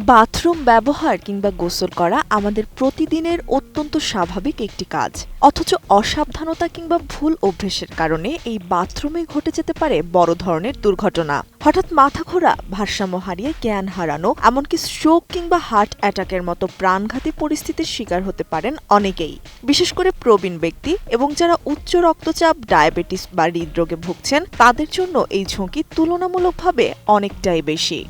Bathroom ব্যবহার কিংবা গোসল করা আমাদের প্রতিদিনের অত্যন্ত স্বাভাবিক একটি কাজ। অথচ অসাবধানতা কিংবা ভুল অভ্যেসের কারণে এই বাথরুমে ঘটে যেতে পারে বড় ধরনের দুর্ঘটনা। হঠাৎ মাথা ঘোরা, ভারসাম্য হারিয়ে জ্ঞান হারানো, এমনকি স্ট্রোক কিংবা হার্ট অ্যাটাকের মতো প্রাণঘাতী পরিস্থিতির শিকার হতে পারেন অনেকেই। বিশেষ করে প্রবীণ ব্যক্তি এবং যারা উচ্চ রক্তচাপ, ডায়াবেটিস বা হৃদরোগে ভুগছেন তাদের জন্য এই ঝুঁকি তুলনামূলকভাবে অনেকটাই বেশি।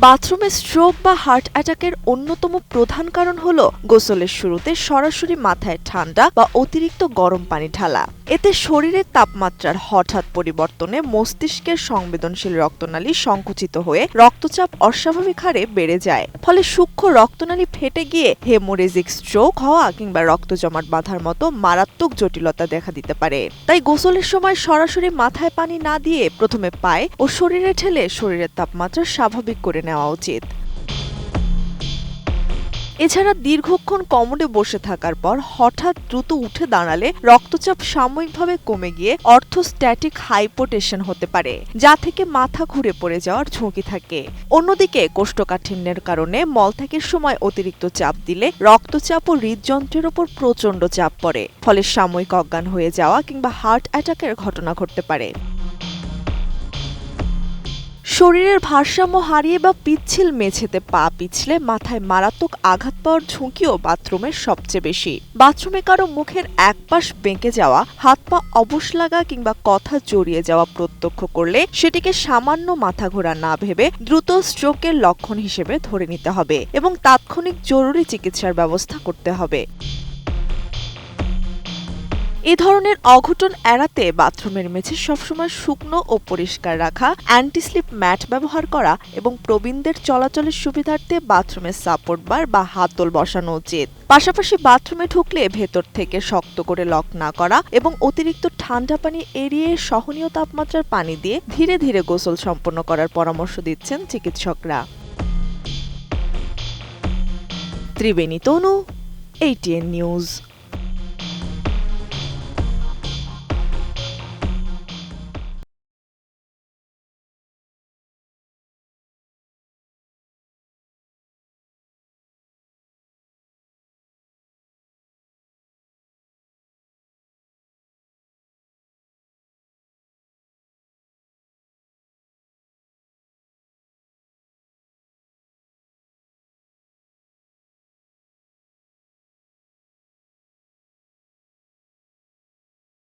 বাথরুমে স্ট্রোক বা হার্ট অ্যাটাকের অন্যতম প্রধান কারণ হল গোসলের শুরুতে সরাসরি মাথায় ঠান্ডা বা অতিরিক্ত গরম পানি ঢালা। এতে শরীরের তাপমাত্রার হঠাৎ পরিবর্তনে মস্তিষ্কের সংবেদনশীল রক্তনালী সংকুচিত হয়ে রক্তচাপ অস্বাভাবিক হারে বেড়ে যায়। ফলে সূক্ষ্ম রক্তনালী ফেটে গিয়ে হেমোরেজিক স্ট্রোক হওয়া কিংবা রক্ত জমাট বাঁধার মতো মারাত্মক জটিলতা দেখা দিতে পারে। তাই গোসলের সময় সরাসরি মাথায় পানি না দিয়ে প্রথমে পায়ে ও শরীরে ঢেলে শরীরের তাপমাত্রা স্বাভাবিক করে নেওয়া উচিত। এছাড়া দীর্ঘক্ষণ কমোডে বসে থাকার পর হঠাৎ দ্রুত উঠে দাঁড়ালে রক্তচাপ সাময়িকভাবে কমে গিয়ে অর্থোস্ট্যাটিক হাইপোটেনশন হতে পারে, যা থেকে মাথা ঘুরে পড়ে যাওয়ার ঝুঁকি থাকে। অন্যদিকে কোষ্ঠকাঠিন্যের কারণে মলত্যাগের সময় অতিরিক্ত চাপ দিলে রক্তচাপ ও হৃদযন্ত্রের ওপর প্রচণ্ড চাপ পড়ে, ফলে সাময়িক অজ্ঞান হয়ে যাওয়া কিংবা হার্ট অ্যাটাকের ঘটনা ঘটতে পারে। শরীরের ভারসাম্য হারিয়ে বা পিচ্ছিল মেঝেতে পা পিছলে মাথায় মারাত্মক আঘাত পাওয়ার ঝুঁকিও বাথরুমের সবচেয়ে বেশি। বাথরুমে কারো মুখের একপাশ বেঁকে যাওয়া, হাত পা অবশ লাগা কিংবা কথা জড়িয়ে যাওয়া প্রত্যক্ষ করলে সেটিকে সামান্য মাথা ঘোরা না ভেবে দ্রুত স্ট্রোকের লক্ষণ হিসেবে ধরে নিতে হবে এবং তাৎক্ষণিক জরুরি চিকিৎসার ব্যবস্থা করতে হবে। এ ধরনের অঘটন এড়াতে বাথরুমের মেঝে সবসময় শুকনো ও পরিষ্কার রাখা, অ্যান্টিস্লিপ ম্যাট ব্যবহার করা এবং প্রবীণদের চলাচলের সুবিধার্থে বাথরুমে সাপোর্ট বার বা হাতল বসানো উচিত। পাশাপাশি বাথরুমে ঢুকলে ভেতর থেকে শক্ত করে লক না করা এবং অতিরিক্ত ঠান্ডা পানি এড়িয়ে সহনীয় তাপমাত্রার পানি দিয়ে ধীরে ধীরে গোসল সম্পন্ন করার পরামর্শ দিচ্ছেন চিকিৎসকরা। ত্রিবেণী তনু, ATN নিউজ।